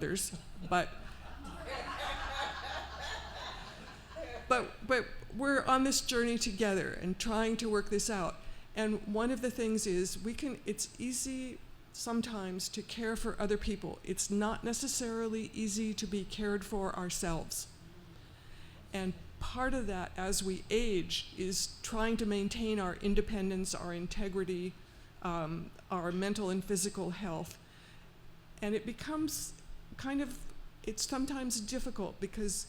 others, but but we're on this journey together and trying to work this out. And one of the things is it's easy sometimes to care for other people. It's not necessarily easy to be cared for ourselves. And part of that as we age is trying to maintain our independence, our integrity, our mental and physical health. And it becomes it's sometimes difficult because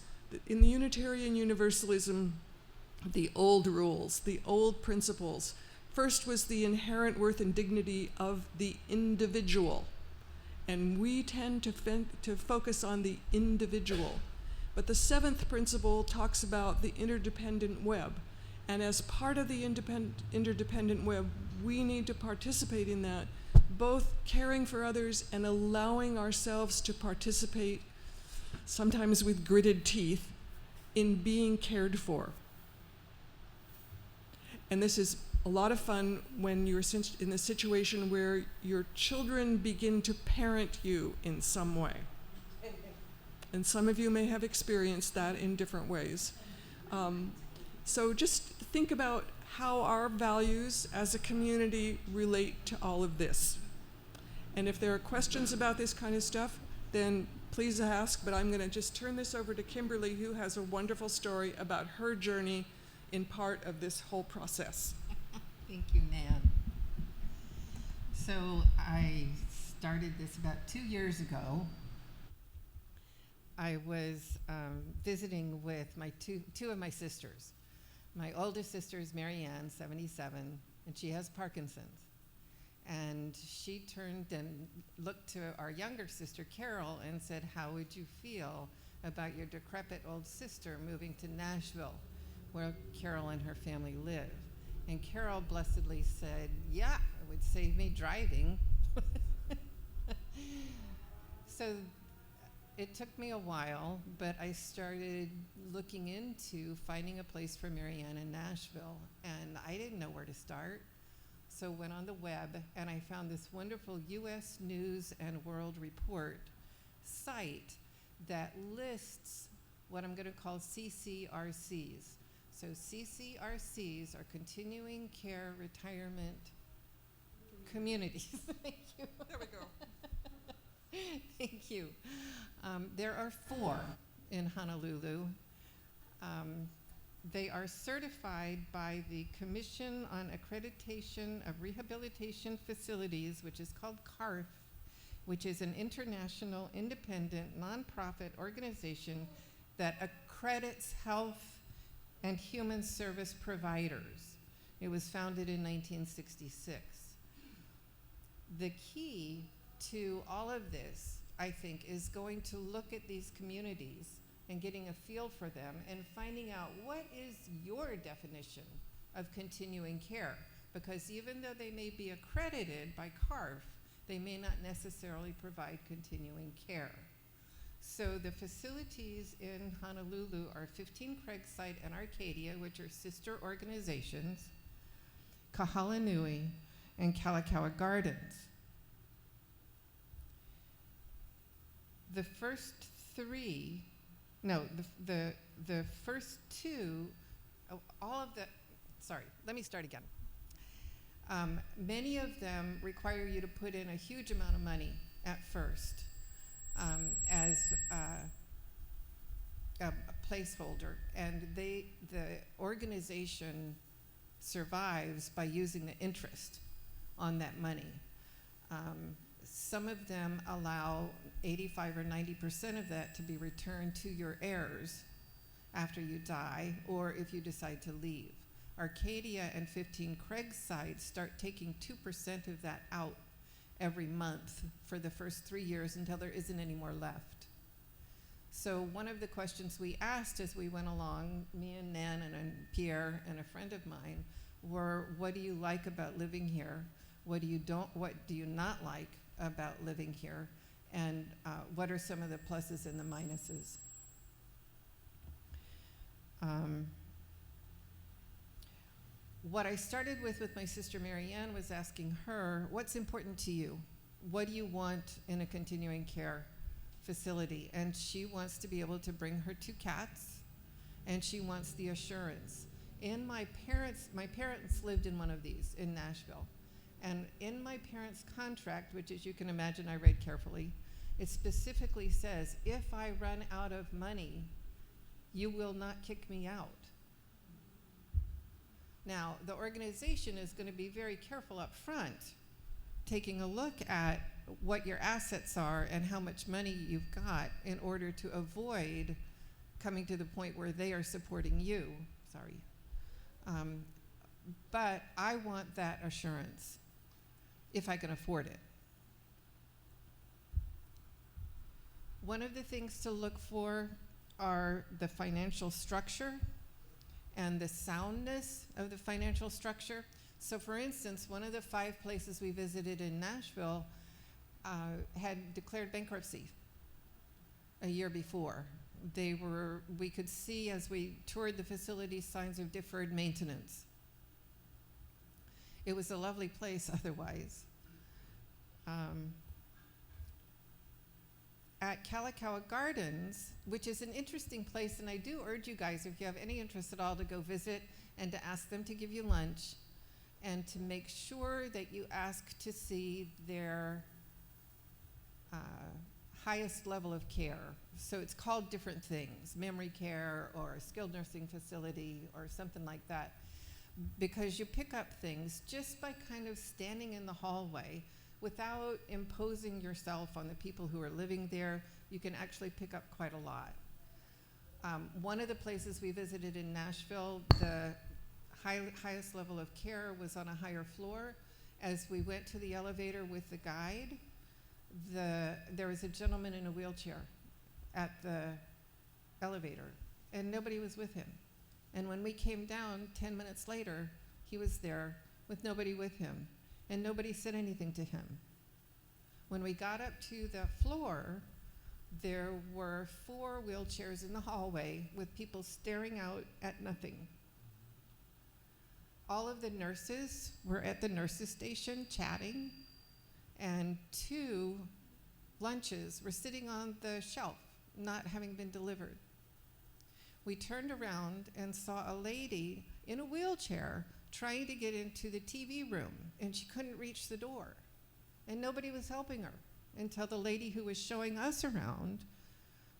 in the Unitarian Universalism, the old rules, the old principles, first was the inherent worth and dignity of the individual. And we tend to focus on the individual. But the seventh principle talks about the interdependent web. And as part of the interdependent web, we need to participate in that, both caring for others and allowing ourselves to participate, sometimes with gritted teeth, in being cared for. And this is a lot of fun when you're in the situation where your children begin to parent you in some way. And some of you may have experienced that in different ways. So just think about how our values as a community relate to all of this. And if there are questions about this kind of stuff, then please ask, but I'm going to just turn this over to Kimberly, who has a wonderful story about her journey in part of this whole process. Thank you, Nan. So I started this about 2 years ago. I was visiting with my two of my sisters. My oldest sister is Mary Ann, 77, and she has Parkinson's. And she turned and looked to our younger sister, Carol, and said, "How would you feel about your decrepit old sister moving to Nashville, where Carol and her family live?" And Carol blessedly said, "Yeah, it would save me driving." So it took me a while, but I started looking into finding a place for Mary Ann in Nashville, and I didn't know where to start. So went on the web, and I found this wonderful U.S. News and World Report site that lists what I'm going to call CCRCs. So CCRCs are continuing care retirement communities. Thank you. There we go. Thank you. There are 4 in Honolulu. They are certified by the Commission on Accreditation of Rehabilitation Facilities, which is called CARF, which is an international independent nonprofit organization that accredits health and human service providers. It was founded in 1966. The key to all of this, I think, is going to look at these communities and getting a feel for them and finding out what is your definition of continuing care. Because even though they may be accredited by CARF, they may not necessarily provide continuing care. So the facilities in Honolulu are 15 Craigside and Arcadia, which are sister organizations, Kahalanui, and Kalakaua Gardens. The first 3, no, the first 2, all of the, sorry, let me start again. Many of them require you to put in a huge amount of money at first as a placeholder, and the organization survives by using the interest on that money. Some of them allow 85 or 90% of that to be returned to your heirs after you die, or if you decide to leave. Arcadia and 15 Craigside start taking 2% of that out every month for the first 3 years until there isn't any more left. So one of the questions we asked as we went along, me and Nan and Pierre and a friend of mine, were, what do you like about living here? What do you not like about living here? And what are some of the pluses and the minuses? What I started with my sister Mary Ann was asking her, what's important to you? What do you want in a continuing care facility, and she wants to be able to bring her 2 cats, and she wants the assurance. My parents lived in one of these in Nashville, and in my parents' contract, which as you can imagine I read carefully, it specifically says, if I run out of money, you will not kick me out. Now, the organization is going to be very careful up front, taking a look at what your assets are and how much money you've got in order to avoid coming to the point where they are supporting you. Sorry. But I want that assurance if I can afford it. One of the things to look for are the financial structure and the soundness of the financial structure. So for instance, one of the 5 places we visited in Nashville had declared bankruptcy a year before. We could see as we toured the facility signs of deferred maintenance. It was a lovely place otherwise. At Kalakaua Gardens, which is an interesting place, and I do urge you guys, if you have any interest at all, to go visit and to ask them to give you lunch and to make sure that you ask to see their highest level of care. So it's called different things, memory care or skilled nursing facility or something like that, because you pick up things just by kind of standing in the hallway without imposing yourself on the people who are living there. You can actually pick up quite a lot. One of the places we visited in Nashville, the highest level of care was on a higher floor. As we went to the elevator with the guide, there was a gentleman in a wheelchair at the elevator, and nobody was with him. And when we came down 10 minutes later, he was there with nobody with him, and nobody said anything to him. When we got up to the floor, there were 4 wheelchairs in the hallway with people staring out at nothing. All of the nurses were at the nurses' station chatting, and 2 lunches were sitting on the shelf, not having been delivered. We turned around and saw a lady in a wheelchair trying to get into the TV room, and she couldn't reach the door. And nobody was helping her until the lady who was showing us around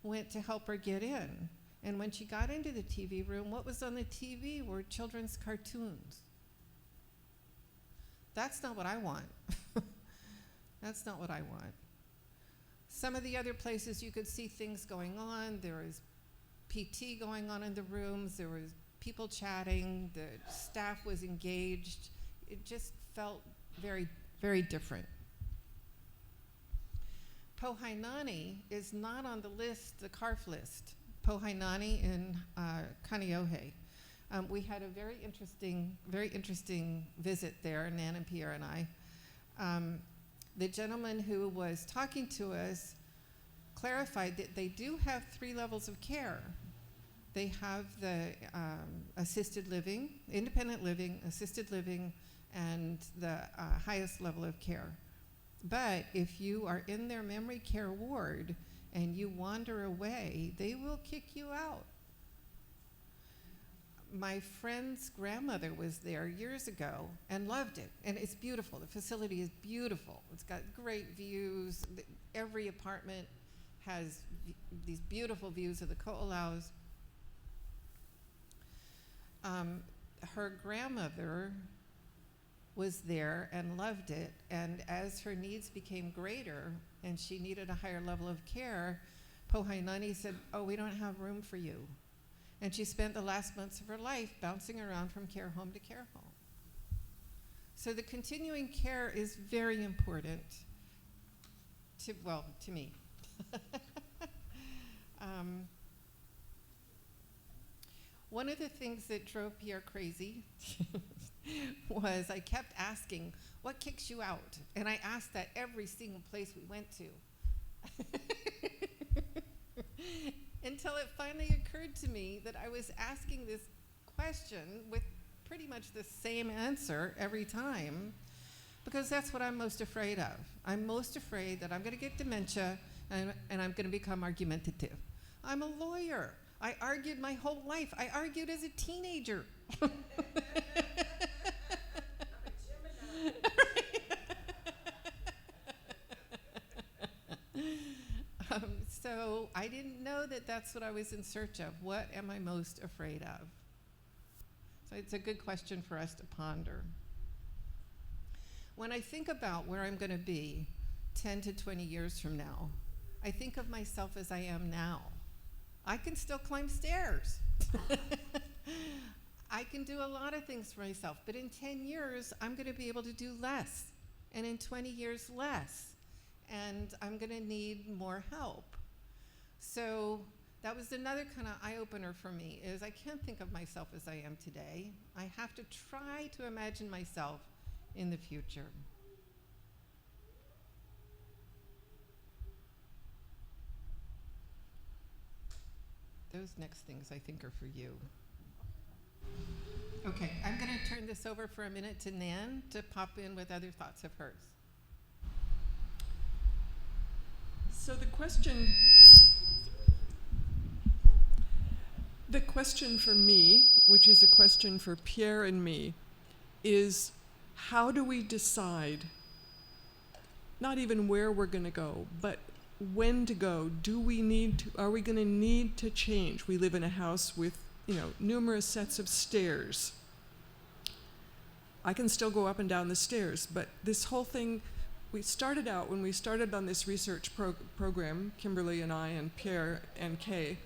went to help her get in. And when she got into the TV room, what was on the TV were children's cartoons. That's not what I want. That's not what I want. Some of the other places you could see things going on. There was PT going on in the rooms. There was people chatting. The staff was engaged. It just felt very, very different. Pohainani is not on the list, the CARF list. Pohainani in Kaneohe. We had a very interesting visit there, Nan and Pierre and I. The gentleman who was talking to us clarified that they do have 3 levels of care. They have the assisted living, independent living, assisted living, and the highest level of care. But if you are in their memory care ward and you wander away, they will kick you out. My friend's grandmother was there years ago and loved it, and it's beautiful. The facility is beautiful. It's got great views. Every apartment has these beautiful views of the Ko'olaus. Her grandmother was there and loved it, and as her needs became greater and she needed a higher level of care, Pohainani said, "Oh, we don't have room for you." And she spent the last months of her life bouncing around from care home to care home. So the continuing care is very important to me. One of the things that drove Pierre crazy was I kept asking, "What kicks you out?" And I asked that every single place we went to. Until it finally occurred to me that I was asking this question with pretty much the same answer every time, because that's what I'm most afraid of. I'm most afraid that I'm going to get dementia and I'm going to become argumentative. I'm a lawyer. I argued my whole life. I argued as a teenager. So I didn't know that that's what I was in search of. What am I most afraid of? So it's a good question for us to ponder. When I think about where I'm going to be 10 to 20 years from now, I think of myself as I am now. I can still climb stairs. I can do a lot of things for myself, but in 10 years, I'm going to be able to do less, and in 20 years, less, and I'm going to need more help. So that was another kind of eye-opener for me, is I can't think of myself as I am today. I have to try to imagine myself in the future. Those next things I think are for you. Okay, I'm going to turn this over for a minute to Nan to pop in with other thoughts of hers. So the question for me, which is a question for Pierre and me, is how do we decide, not even where we're going to go, but when to go? Are we going to need to change? We live in a house with, numerous sets of stairs. I can still go up and down the stairs, but this whole thing, we started out, when we started on this research program, Kimberly and I and Pierre and Kay,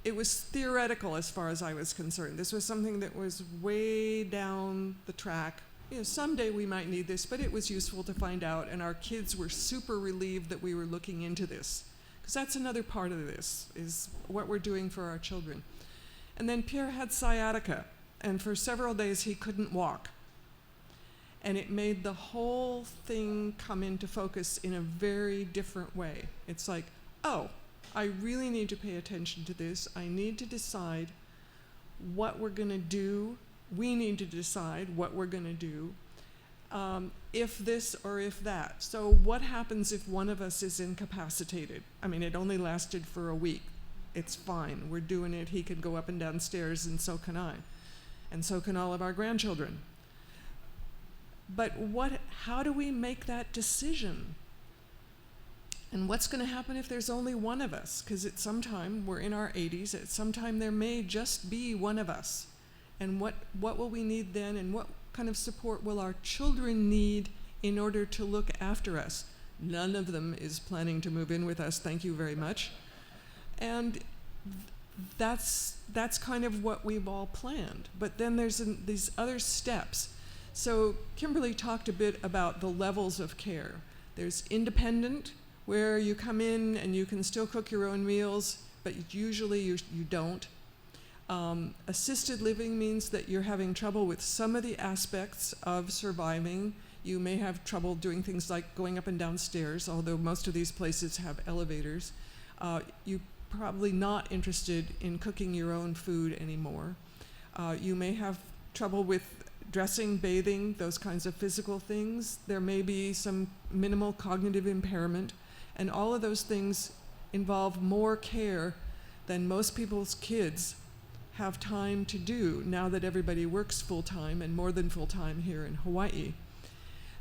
it was theoretical as far as I was concerned. This was something that was way down the track. Someday we might need this, but it was useful to find out, and our kids were super relieved that we were looking into this, because that's another part of this, is what we're doing for our children. And then Pierre had sciatica, and for several days he couldn't walk. And it made the whole thing come into focus in a very different way. It's like, oh, I really need to pay attention to this. I need to decide what we're going to do. We need to decide what we're going to do, if this or if that. So what happens if one of us is incapacitated? I mean, it only lasted for a week. It's fine. We're doing it. He can go up and down stairs, and so can I. And so can all of our grandchildren. But how do we make that decision? And what's going to happen if there's only one of us? Because at some time, we're in our 80s, at some time there may just be one of us. And what will we need then, and what kind of support will our children need in order to look after us? None of them is planning to move in with us, thank you very much. And that's kind of what we've all planned. But then there's these other steps. So Kimberly talked a bit about the levels of care. There's independent, where you come in and you can still cook your own meals, but usually you don't. Assisted living means that you're having trouble with some of the aspects of surviving. You may have trouble doing things like going up and down stairs, although most of these places have elevators. You're probably not interested in cooking your own food anymore. You may have trouble with dressing, bathing, those kinds of physical things. There may be some minimal cognitive impairment, and all of those things involve more care than most people's kids have time to do now that everybody works full-time, and more than full-time here in Hawaii.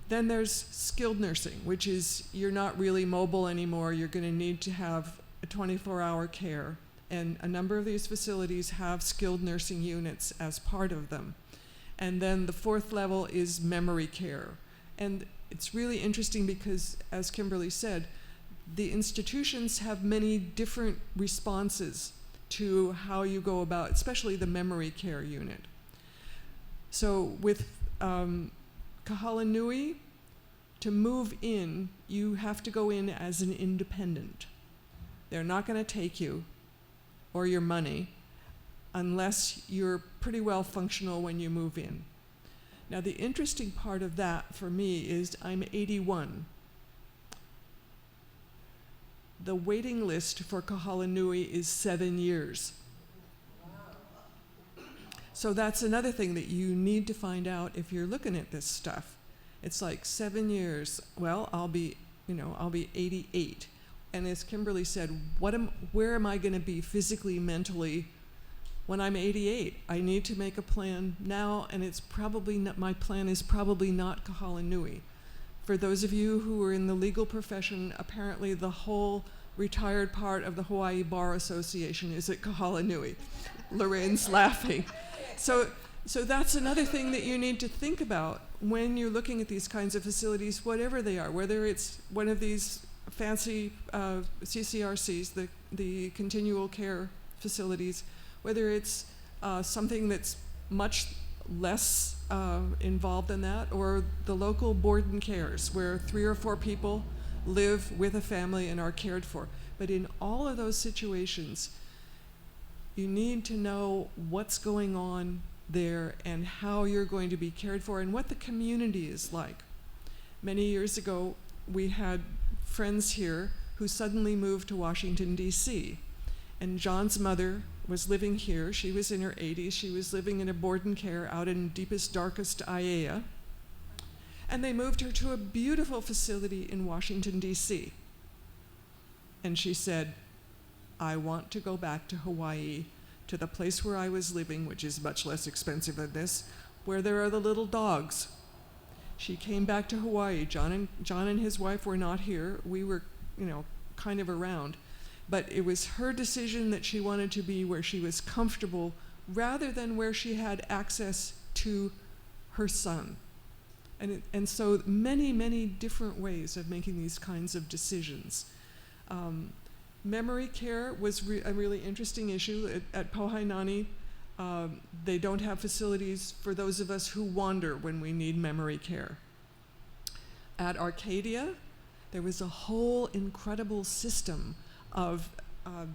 Then there's skilled nursing, which is you're not really mobile anymore. You're going to need to have a 24-hour care, and a number of these facilities have skilled nursing units as part of them. And then the fourth level is memory care. And it's really interesting because, as Kimberly said, the institutions have many different responses to how you go about, especially the memory care unit. So with Kahalanui, to move in, you have to go in as an independent. They're not going to take you or your money unless you're pretty well functional when you move in. Now, the interesting part of that for me is I'm 81. The waiting list for Kahalanui is 7 years. So that's another thing that you need to find out if you're looking at this stuff. It's like 7 years. Well, I'll be 88. And as Kimberly said, where am I going to be physically, mentally when I'm 88? I need to make a plan now, and it's probably not, my plan is probably not Kahala Nui. For those of you who are in the legal profession, apparently the whole retired part of the Hawaii Bar Association is at Kahala Nui. Lorraine's laughing. So that's another thing that you need to think about when you're looking at these kinds of facilities, whatever they are, whether it's one of these fancy CCRCs, the continual care facilities, whether it's something that's much less involved than that, or the local board and cares, where 3 or 4 people live with a family and are cared for. But in all of those situations, you need to know what's going on there and how you're going to be cared for and what the community is like. Many years ago, we had friends here who suddenly moved to Washington, D.C. And John's mother was living here. She was in her 80s. She was living in a board and care out in deepest, darkest Aiea. And they moved her to a beautiful facility in Washington, D.C. And she said, I want to go back to Hawaii, to the place where I was living, which is much less expensive than this, where there are the little dogs. She came back to Hawaii. John and his wife were not here. We were, kind of around. But it was her decision that she wanted to be where she was comfortable rather than where she had access to her son. And so many, many different ways of making these kinds of decisions. Memory care was a really interesting issue. At Pohainani, they don't have facilities for those of us who wander when we need memory care. At Arcadia, there was a whole incredible system of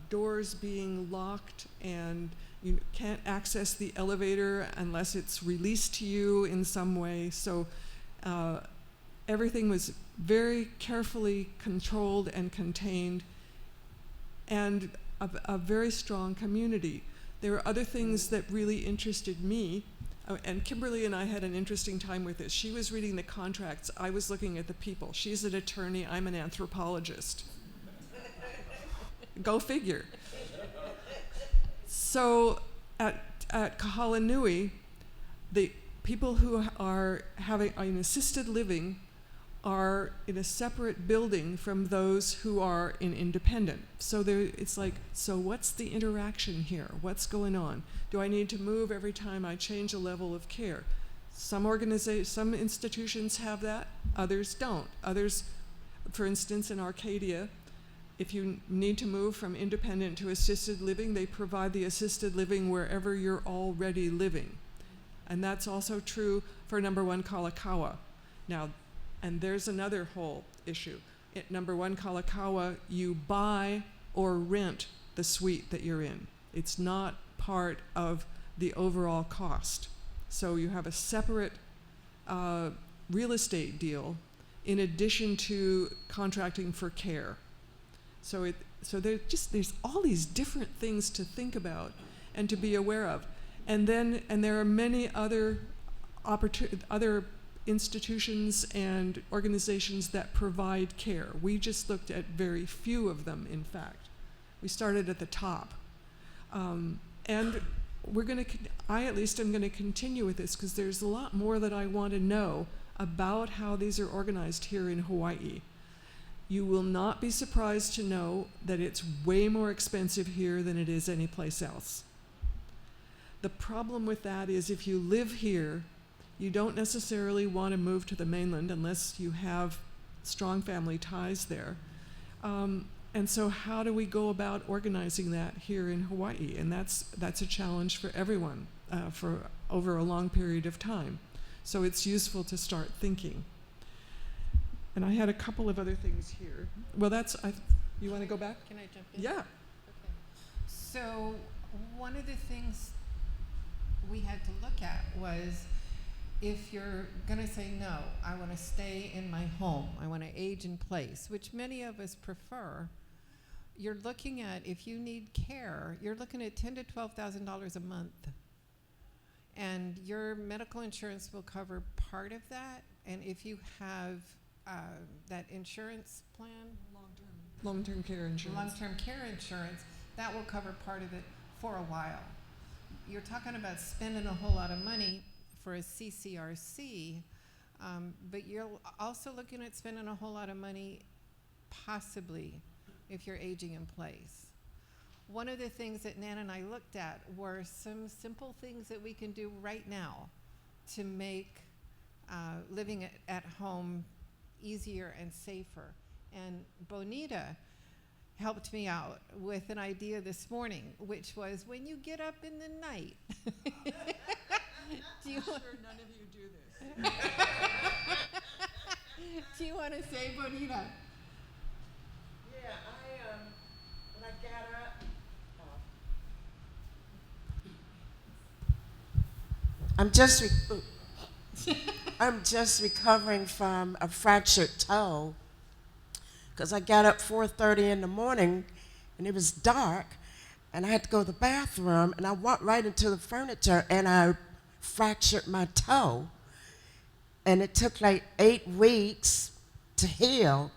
doors being locked, and you can't access the elevator unless it's released to you in some way. So everything was very carefully controlled and contained, and a very strong community. There were other things that really interested me, and Kimberly and I had an interesting time with this. She was reading the contracts, I was looking at the people. She's an attorney, I'm an anthropologist. Go figure. So at Kahala Nui, the people who are having an assisted living are in a separate building from those who are in independent. So it's like, so what's the interaction here? What's going on? Do I need to move every time I change a level of care? Some institutions have that, others don't. Others, for instance, in Arcadia, if you need to move from independent to assisted living, they provide the assisted living wherever you're already living. And that's also true for number 1 Kalakaua. Now, and there's another whole issue. At number 1 Kalakaua, you buy or rent the suite that you're in. It's not part of the overall cost. So you have a separate real estate deal in addition to contracting for care. So there's all these different things to think about and to be aware of. And there are many other institutions and organizations that provide care. We just looked at very few of them, in fact. We started at the top. And I at least am gonna continue with this because there's a lot more that I want to know about how these are organized here in Hawaii. You will not be surprised to know that it's way more expensive here than it is anyplace else. The problem with that is if you live here, you don't necessarily want to move to the mainland unless you have strong family ties there. And so how do we go about organizing that here in Hawaii? And that's a challenge for everyone for over a long period of time. So it's useful to start thinking. And I had a couple of other things here. Well, you want to go back? Can I jump in? Yeah. Okay. So one of the things we had to look at was if you're going to say, no, I want to stay in my home, I want to age in place, which many of us prefer, you're looking at, if you need care, you're looking at $10,000 to $12,000 a month. And your medical insurance will cover part of that. And if you have that insurance plan, Long-term care insurance. long-term care insurance, that will cover part of it for a while. You're talking about spending a whole lot of money for a CCRC, but you're also looking at spending a whole lot of money possibly if you're aging in place. One of the things that Nan and I looked at were some simple things that we can do right now to make living at home easier and safer. And Bonita helped me out with an idea this morning, which was when you get up in the night. I'm sure none of you do this. Do you want to say, Bonita? Yeah, when I got up, I'm just recovering from a fractured toe because I got up 4:30 in the morning and it was dark and I had to go to the bathroom and I walked right into the furniture and I fractured my toe. And it took like 8 weeks to heal.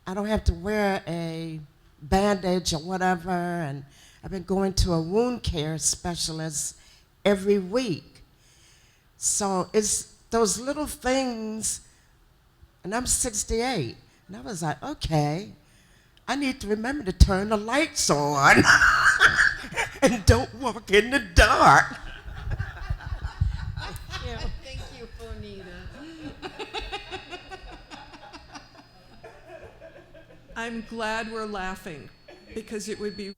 I don't have to wear a bandage or whatever, and I've been going to a wound care specialist every week. So it's those little things, and I'm 68, and I was like, okay, I need to remember to turn the lights on and don't walk in the dark. Thank you, Bonita. I'm glad we're laughing because it would be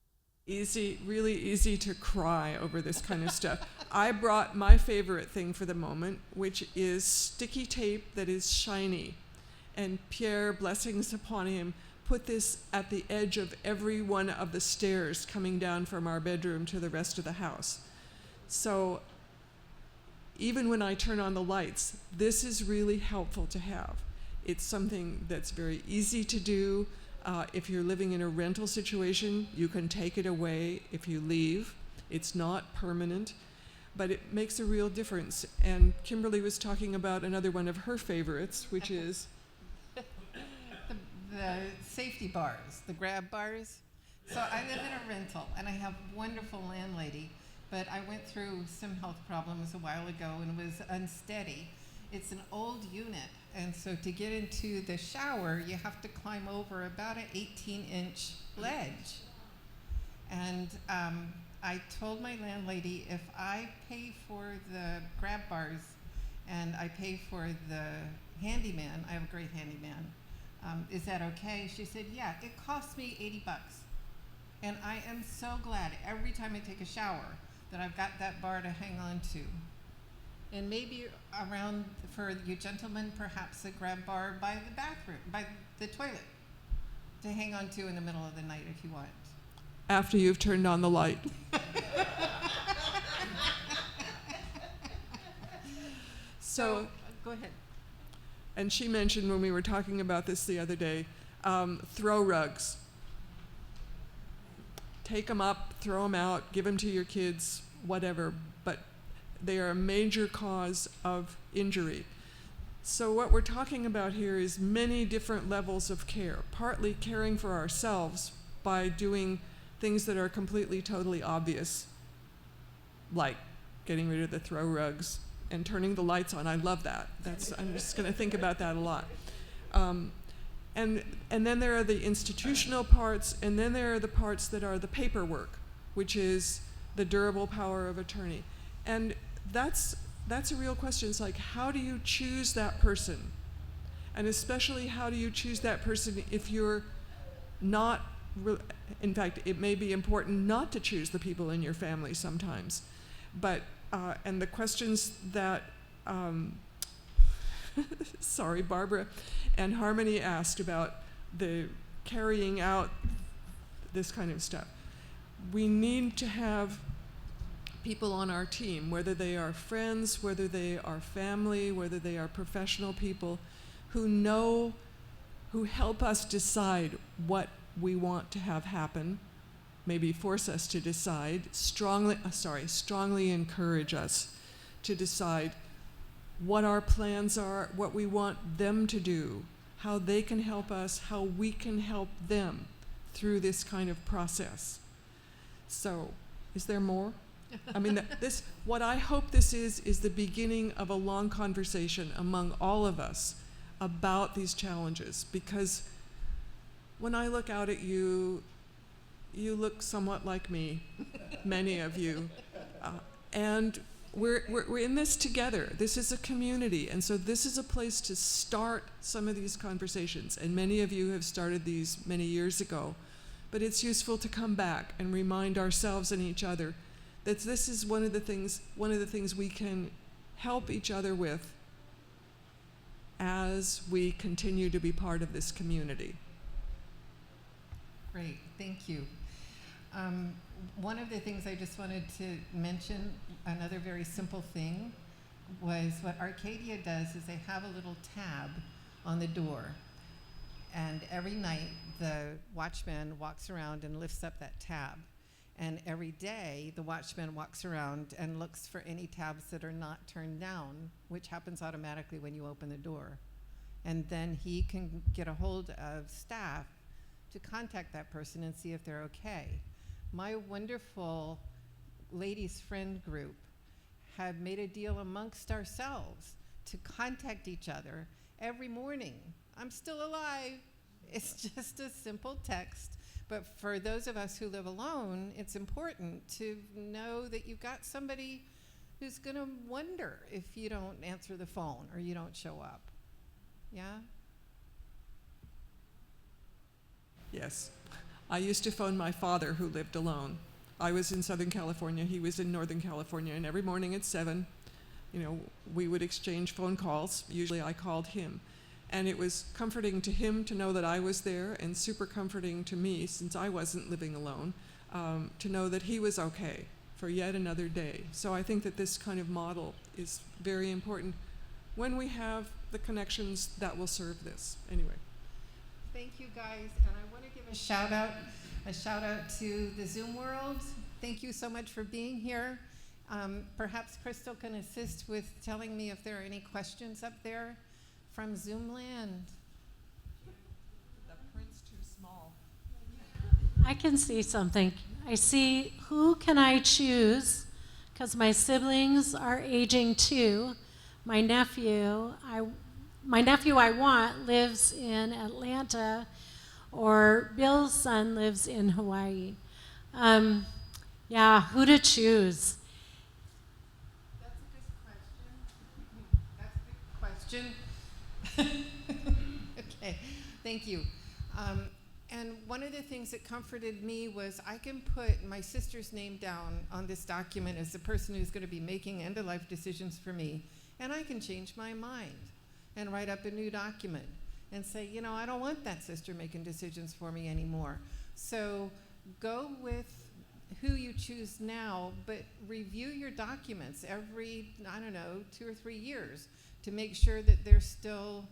easy, really easy to cry over this kind of stuff. I brought my favorite thing for the moment, which is sticky tape that is shiny. And Pierre, blessings upon him, put this at the edge of every one of the stairs coming down from our bedroom to the rest of the house. So even when I turn on the lights, this is really helpful to have. It's something that's very easy to do. If you're living in a rental situation, you can take it away if you leave. It's not permanent, but it makes a real difference. And Kimberly was talking about another one of her favorites, which is the safety bars, the grab bars. So I live in a rental, and I have a wonderful landlady, but I went through some health problems a while ago and was unsteady. It's an old unit, and so to get into the shower, you have to climb over about an 18-inch ledge. And I told my landlady, if I pay for the grab bars and I pay for the handyman, I have a great handyman, is that okay? She said, yeah, it costs me $80. And I am so glad every time I take a shower that I've got that bar to hang on to. And maybe around, for you gentlemen, perhaps a grab bar by the bathroom, by the toilet, to hang on to in the middle of the night if you want. after you've turned on the light. So, go ahead. and she mentioned when we were talking about this the other day, throw rugs. Take them up, throw them out, give them to your kids, whatever, but they are a major cause of injury. So what we're talking about here is many different levels of care, partly caring for ourselves by doing things that are completely, totally obvious, like getting rid of the throw rugs and turning the lights on. I love that. I'm just going to think about that a lot. And then there are the institutional parts, and then there are the parts that are the paperwork, which is the durable power of attorney. And that's a real question. It's like, how do you choose that person? And especially, how do you choose that person if you're not, in fact, it may be important not to choose the people in your family sometimes. But, and the questions that, sorry, Barbara and Harmony asked about the carrying out this kind of stuff. We need to have people on our team, whether they are friends, whether they are family, whether they are professional people, who help us decide what we want to have happen, maybe force us to decide, strongly encourage us to decide what our plans are, what we want them to do, how they can help us, how we can help them through this kind of process. So, is there more? I mean, what I hope this is the beginning of a long conversation among all of us about these challenges, because when I look out at you, you look somewhat like me, many of you, and we're in this together. This is a community, and so this is a place to start some of these conversations, and many of you have started these many years ago, but it's useful to come back and remind ourselves and each other that this is one of the things we can help each other with as we continue to be part of this community. Great, thank you. One of the things I just wanted to mention, another very simple thing, was what Arcadia does is they have a little tab on the door. And every night, the watchman walks around and lifts up that tab. And every day, the watchman walks around and looks for any tabs that are not turned down, which happens automatically when you open the door. And then he can get a hold of staff to contact that person and see if they're okay. My wonderful ladies' friend group have made a deal amongst ourselves to contact each other every morning. I'm still alive. It's just a simple text. But for those of us who live alone, it's important to know that you've got somebody who's going to wonder if you don't answer the phone or you don't show up. Yeah? Yes. I used to phone my father, who lived alone. I was in Southern California, he was in Northern California, and every morning at 7, we would exchange phone calls. Usually I called him. And it was comforting to him to know that I was there, and super comforting to me, since I wasn't living alone, to know that he was okay for yet another day. So I think that this kind of model is very important when we have the connections that will serve this. Anyway. Thank you, guys. And I want to give a shout out to the Zoom world. Thank you so much for being here. Perhaps Crystal can assist with telling me if there are any questions up there from Zoom land. The print's too small. I can see something. I see who can I choose, because my siblings are aging too. My nephew I want lives in Atlanta, or Bill's son lives in Hawaii. Who to choose? That's a good question. Okay, thank you. And one of the things that comforted me was I can put my sister's name down on this document as the person who's going to be making end-of-life decisions for me, and I can change my mind and write up a new document and say, I don't want that sister making decisions for me anymore. So go with who you choose now, but review your documents every, 2 or 3 years to make sure that they're still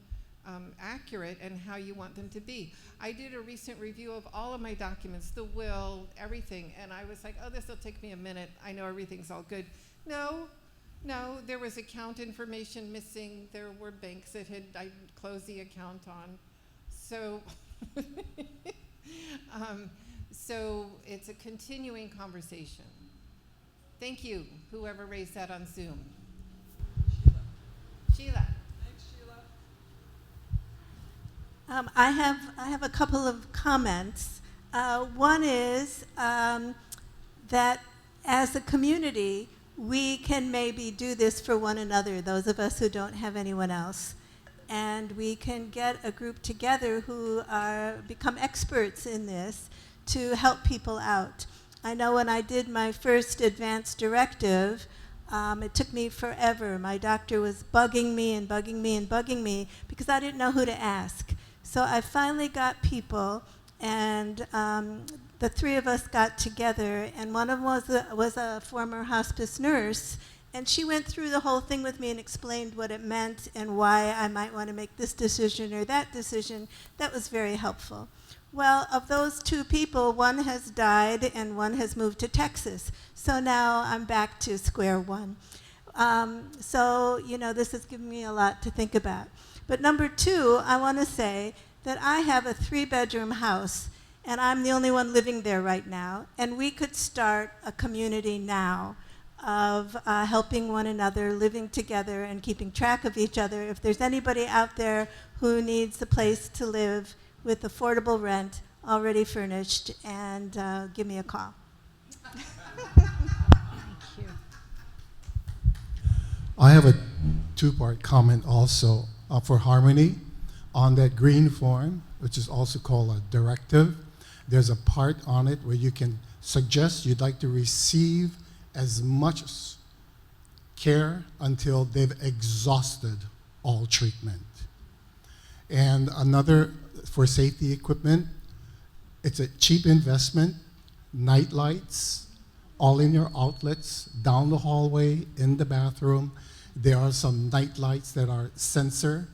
accurate and how you want them to be. I did a recent review of all of my documents, the will, everything, and I was like, this will take me a minute. I know everything's all good. No, there was account information missing. There were banks that I closed the account on. So, so it's a continuing conversation. Thank you, whoever raised that on Zoom. Sheila. Thanks, Sheila. I have a couple of comments. One is that as a community, we can maybe do this for one another, those of us who don't have anyone else. And we can get a group together who become experts in this to help people out. I know when I did my first advance directive, it took me forever. My doctor was bugging me and bugging me and bugging me because I didn't know who to ask. So I finally got people, and the three of us got together, and one of them was a former hospice nurse, and she went through the whole thing with me and explained what it meant and why I might want to make this decision or that decision. That was very helpful. Well, of those two people, one has died and one has moved to Texas. So now I'm back to square one. So, this has given me a lot to think about. But number two, I want to say that I have a 3-bedroom house, and I'm the only one living there right now, and we could start a community now of helping one another, living together, and keeping track of each other. If there's anybody out there who needs a place to live with affordable rent, already furnished, and give me a call. I have a two-part comment also for Harmony. On that green form, which is also called a directive, there's a part on it where you can suggest you'd like to receive as much care until they've exhausted all treatment. And another, for safety equipment, it's a cheap investment, night lights, all in your outlets, down the hallway, in the bathroom. There are some night lights that are sensor.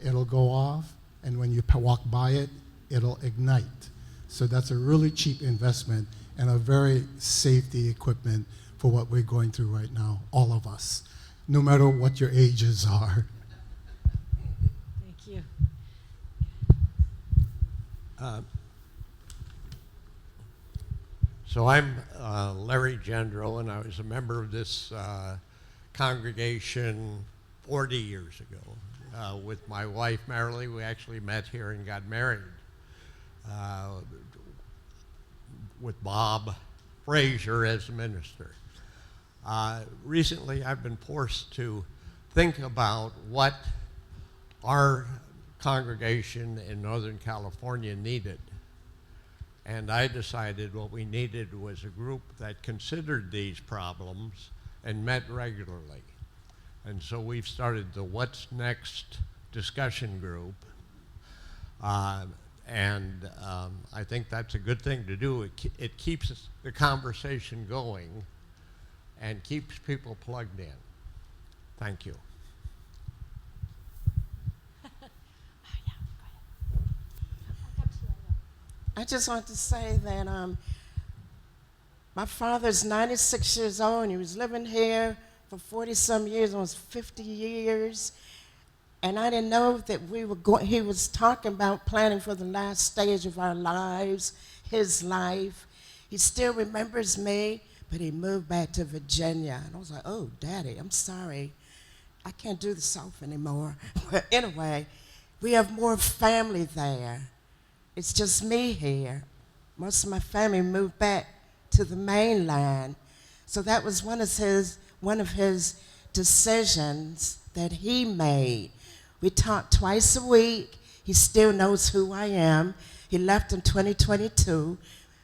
It'll go off, and when you walk by it, it'll ignite. So that's a really cheap investment and a very safety equipment for what we're going through right now, all of us, no matter what your ages are. Thank you. So I'm Larry Gendro, and I was a member of this congregation 40 years ago with my wife, Marilee. We actually met here and got married with Bob Frazier as minister. Recently, I've been forced to think about what our congregation in Northern California needed. And I decided what we needed was a group that considered these problems and met regularly. And so we've started the What's Next discussion group. I think that's a good thing to do. It keeps the conversation going and keeps people plugged in. Thank you. I just want to say that my father's 96 years old, and he was living here for 40-some years, almost 50 years. And I didn't know that he was talking about planning for the last stage of our lives, his life. He still remembers me, but he moved back to Virginia. And I was like, oh, Daddy, I'm sorry. I can't do the South anymore. But anyway, we have more family there. It's just me here. Most of my family moved back to the mainland. So that was one of his decisions that he made. We talk twice a week. He still knows who I am. He left in 2022,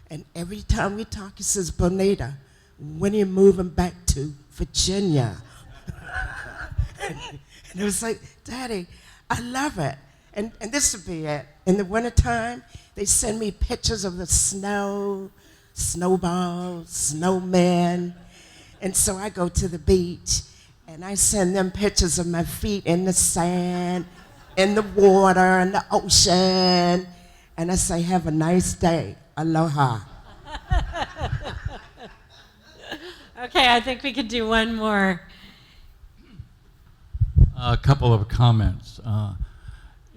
and every time we talk, he says, Bonita, when are you moving back to Virginia? and it was like, Daddy, I love it. And this would be it. In the wintertime, they send me pictures of the snow, snowballs, snowmen. And so I go to the beach, and I send them pictures of my feet in the sand, in the water, in the ocean. And I say, have a nice day. Aloha. Okay, I think we could do one more. A couple of comments.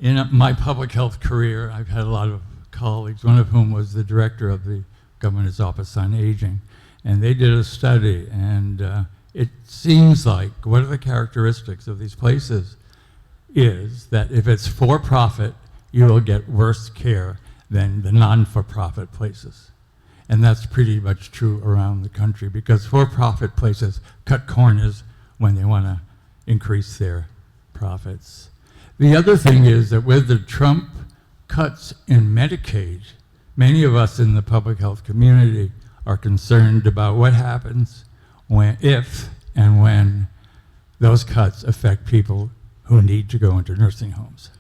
In my public health career, I've had a lot of colleagues, one of whom was the director of the Governor's Office on Aging, and they did a study, and it seems like one of the characteristics of these places is that if it's for-profit, you will get worse care than the non-for-profit places. And that's pretty much true around the country, because for-profit places cut corners when they want to increase their profits. The other thing is that with the Trump cuts in Medicaid, many of us in the public health community are concerned about what happens if and when those cuts affect people who need to go into nursing homes.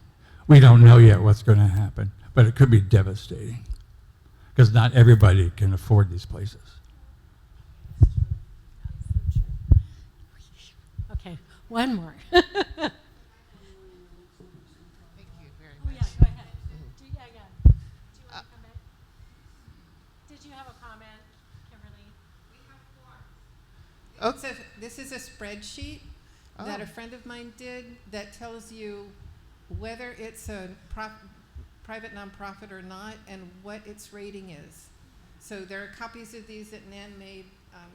We don't know yet what's going to happen, but it could be devastating, because not everybody can afford these places. Okay, one more. This is a spreadsheet that a friend of mine did that tells you whether it's a private nonprofit or not, and what its rating is. So there are copies of these that Nan made.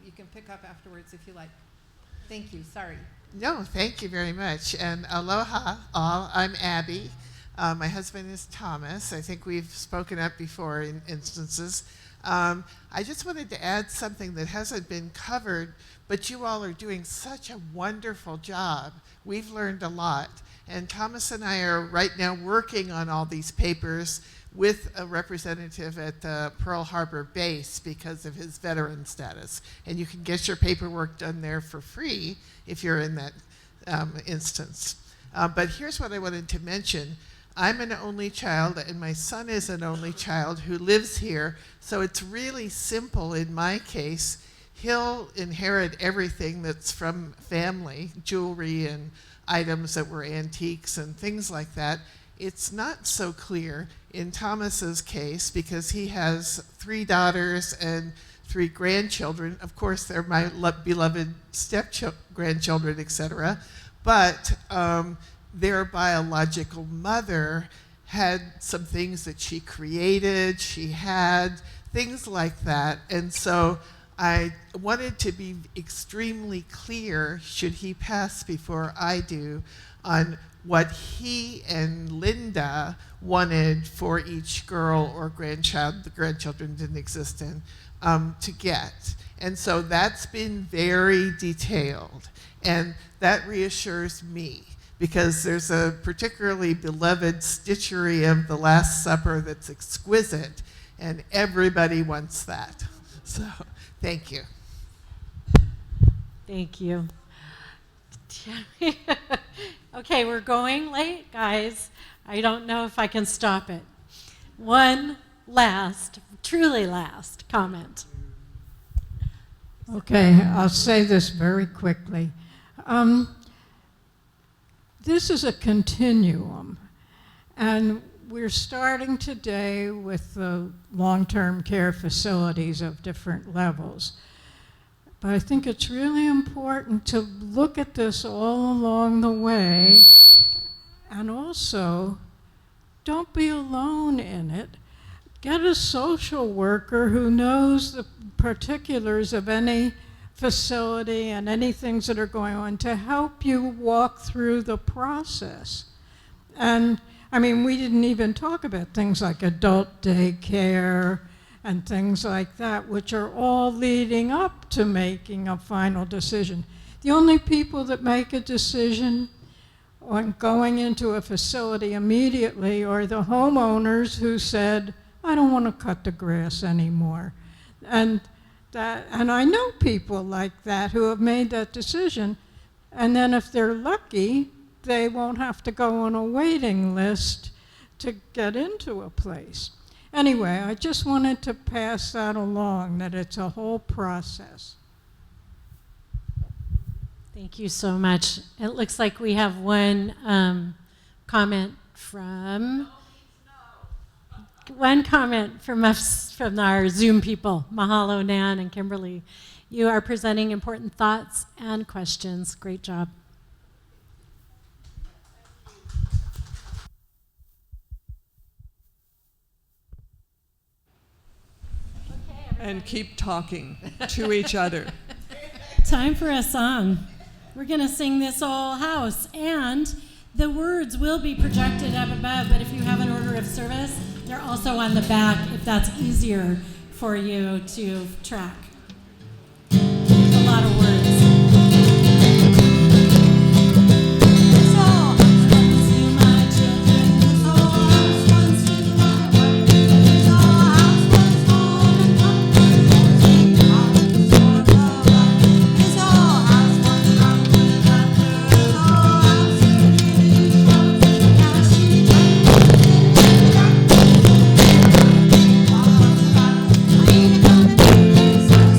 You can pick up afterwards if you like. Thank you. Sorry. No, thank you very much. And aloha all. I'm Abby. My husband is Thomas. I think we've spoken up before in instances. I just wanted to add something that hasn't been covered, but you all are doing such a wonderful job. We've learned a lot. And Thomas and I are right now working on all these papers with a representative at the Pearl Harbor base because of his veteran status. And you can get your paperwork done there for free if you're in that instance. But here's what I wanted to mention. I'm an only child, and my son is an only child who lives here, so it's really simple in my case. He'll inherit everything that's from family, jewelry and items that were antiques and things like that. It's not so clear in Thomas's case because he has 3 daughters and 3 grandchildren. Of course, they're my beloved step-grandchildren, etc. But their biological mother had some things that she created, she had things like that. And so I wanted to be extremely clear, should he pass before I do, on what he and Linda wanted for each girl or grandchild, the grandchildren didn't exist in, to get. And so that's been very detailed. And that reassures me, because there's a particularly beloved stitchery of the Last Supper that's exquisite, and everybody wants that. So, thank you. Thank you. Okay, we're going late, guys. I don't know if I can stop it. One last, truly last comment. Okay, I'll say this very quickly. This is a continuum, and we're starting today with the long-term care facilities of different levels. But I think it's really important to look at this all along the way, and also don't be alone in it. Get a social worker who knows the particulars of any facility and any things that are going on to help you walk through the process. And I mean, we didn't even talk about things like adult daycare and things like that, which are all leading up to making a final decision. The only people that make a decision on going into a facility immediately are the homeowners who said, I don't want to cut the grass anymore. And I know people like that who have made that decision, and then if they're lucky, they won't have to go on a waiting list to get into a place. Anyway, I just wanted to pass that along, that it's a whole process. Thank you so much. It looks like we have one comment from us, from our Zoom people. Mahalo, Nan and Kimberly. You are presenting important thoughts and questions. Great job. And keep talking to each other. Time for a song. We're going to sing This Old House, and the words will be projected up above, but if you have an order of service, they're also on the back if that's easier for you to track. There's a lot of words. This old house belongs to my children. This old house belongs to my wife. This old house was home and comfort. This old house was run with laughter. This old house is really close. Now she I ain't gonna do this.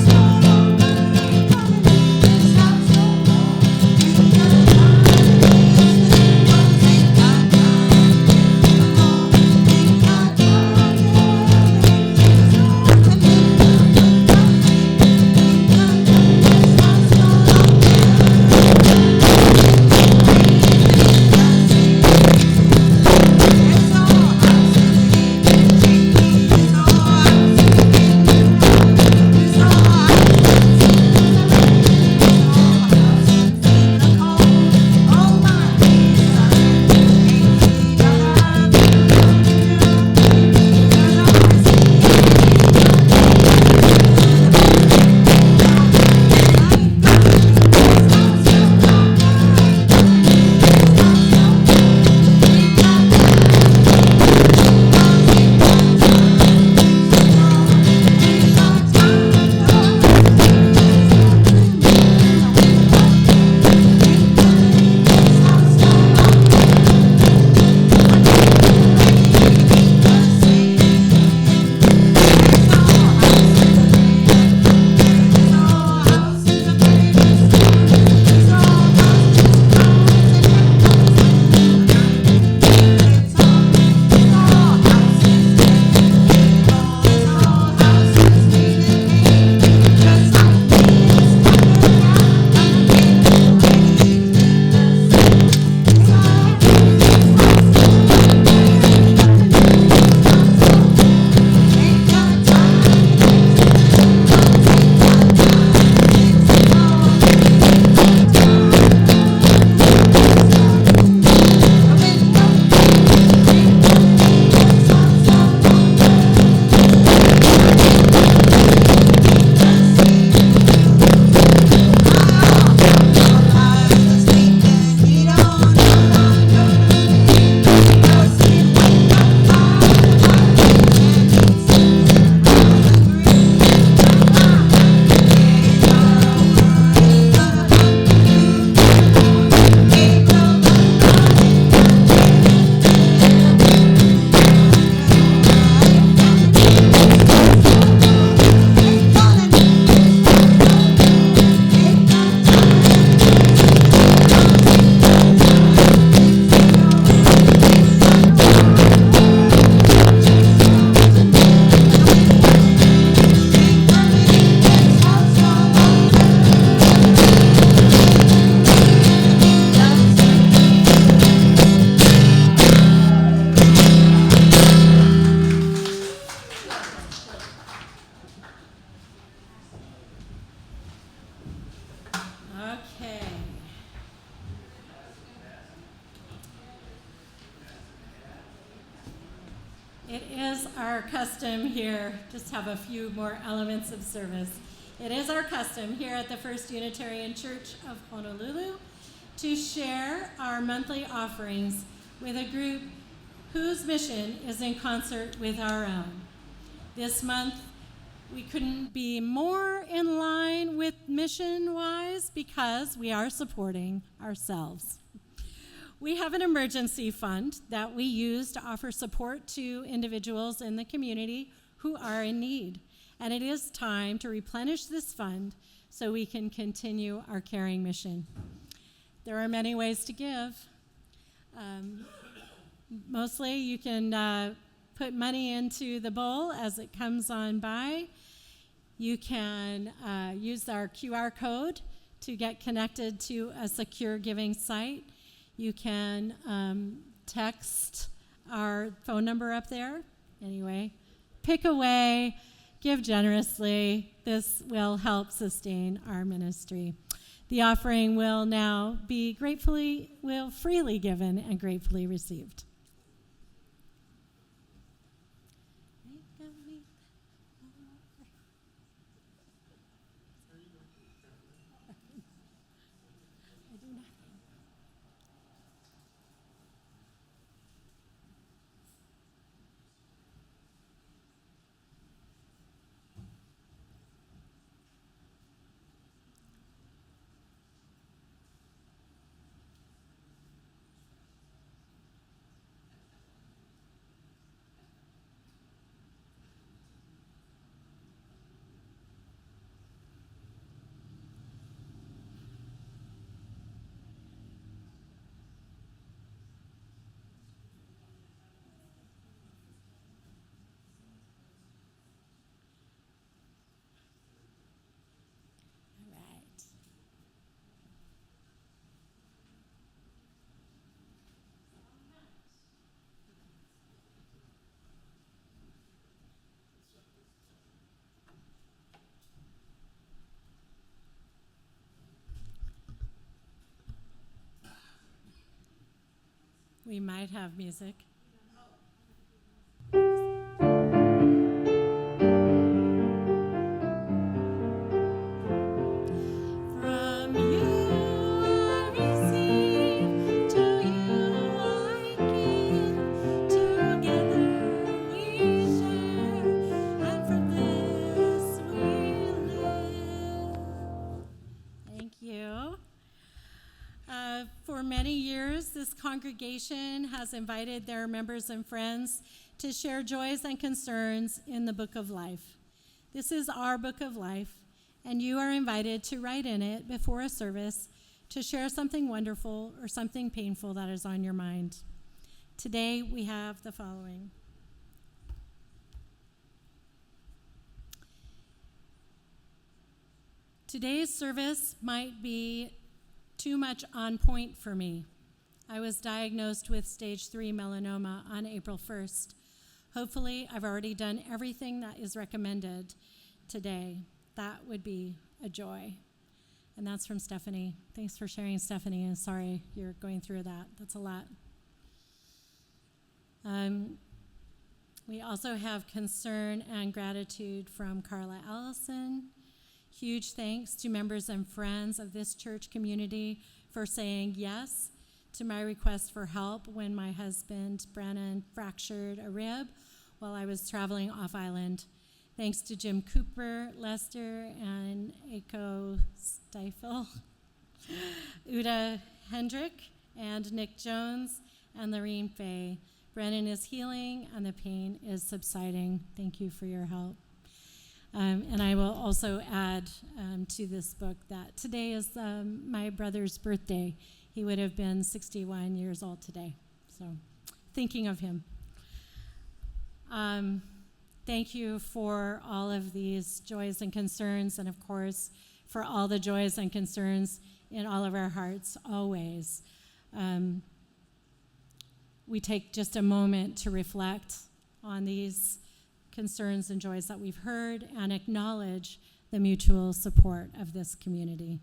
Okay. It is our custom here, just have a few more elements of service. It is our custom here at the First Unitarian Church of Honolulu to share our monthly offerings with a group whose mission is in concert with our own. This month, we couldn't be more in line with mission-wise because we are supporting ourselves. We have an emergency fund that we use to offer support to individuals in the community who are in need. And it is time to replenish this fund so we can continue our caring mission. There are many ways to give. Mostly you can put money into the bowl as it comes on by. You can use our QR code to get connected to a secure giving site. You can text our phone number up there. Anyway, pick away, give generously. This will help sustain our ministry. The offering will now be freely given and gratefully received. We might have music. From you I receive, to you I give, together we share, and from this we live. Thank you. For many years, this congregation has invited their members and friends to share joys and concerns in the Book of Life. This is our Book of Life, and you are invited to write in it before a service to share something wonderful or something painful that is on your mind. Today, we have the following. Today's service might be too much on point for me. I was diagnosed with stage 3 melanoma on April 1st. Hopefully, I've already done everything that is recommended today. That would be a joy. And that's from Stephanie. Thanks for sharing, Stephanie, and sorry you're going through that. That's a lot. We also have concern and gratitude from Carla Allison. Huge thanks to members and friends of this church community for saying yes to my request for help when my husband, Brannon, fractured a rib while I was traveling off island. Thanks to Jim Cooper, Lester, and Aiko Stiefel, Uda Hendrick, and Nick Jones, and Lorene Fay. Brennan is healing, and the pain is subsiding. Thank you for your help. And I will also add to this book that today is my brother's birthday. He would have been 61 years old today. So thinking of him. Thank you for all of these joys and concerns, and of course, for all the joys and concerns in all of our hearts always. We take just a moment to reflect on these concerns and joys that we've heard and acknowledge the mutual support of this community.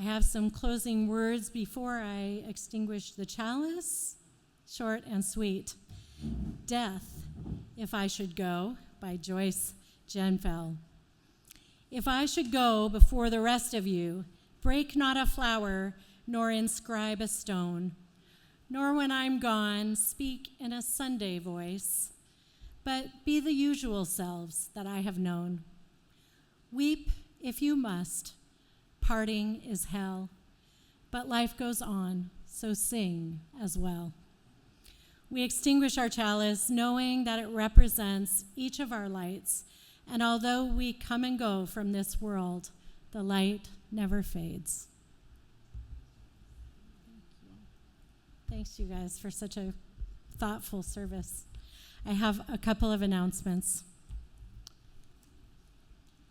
have some closing words before I extinguish the chalice. Short and sweet. Death, If I Should Go, by Joyce Genfeld. If I should go before the rest of you, break not a flower, nor inscribe a stone, nor when I'm gone speak in a Sunday voice, but be the usual selves that I have known. Weep if you must, parting is hell, but life goes on, so sing as well. We extinguish our chalice knowing that it represents each of our lights, and although we come and go from this world, the light never fades. Thanks, you guys, for such a thoughtful service. I have a couple of announcements.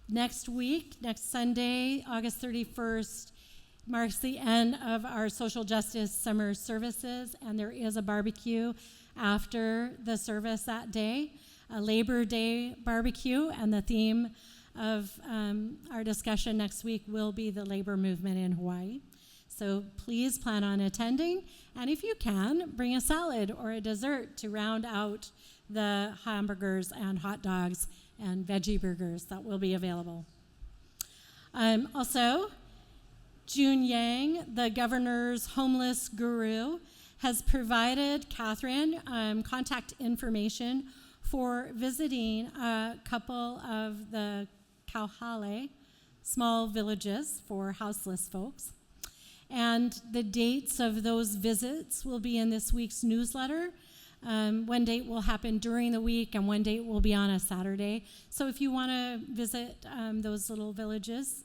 Next week, next Sunday, August 31st, marks the end of our social justice summer services, and there is a barbecue after the service that day, a Labor Day barbecue, and the theme of our discussion next week will be the labor movement in Hawaii. So please plan on attending, and if you can, bring a salad or a dessert to round out the hamburgers and hot dogs and veggie burgers that will be available. Also, June Yang, the governor's homeless guru, has provided Catherine contact information for visiting a couple of the kauhale, small villages for houseless folks. And the dates of those visits will be in this week's newsletter. One date will happen during the week, and one date will be on a Saturday. So if you want to visit those little villages,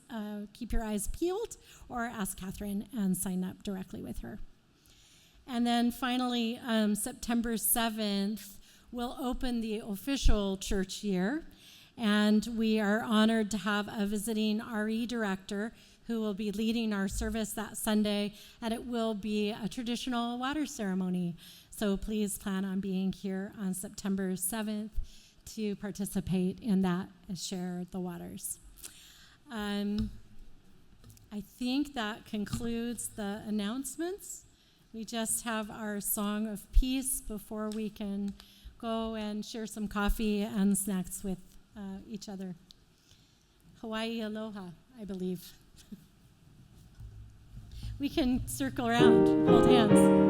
keep your eyes peeled or ask Catherine and sign up directly with her. And then finally, September 7th, we'll open the official church year, and we are honored to have a visiting RE director who will be leading our service that Sunday, and it will be a traditional water ceremony. So please plan on being here on September 7th to participate in that and share the waters. I think that concludes the announcements. We just have our song of peace before we can go and share some coffee and snacks with each other. Hawaii aloha, I believe. We can circle around, hold hands.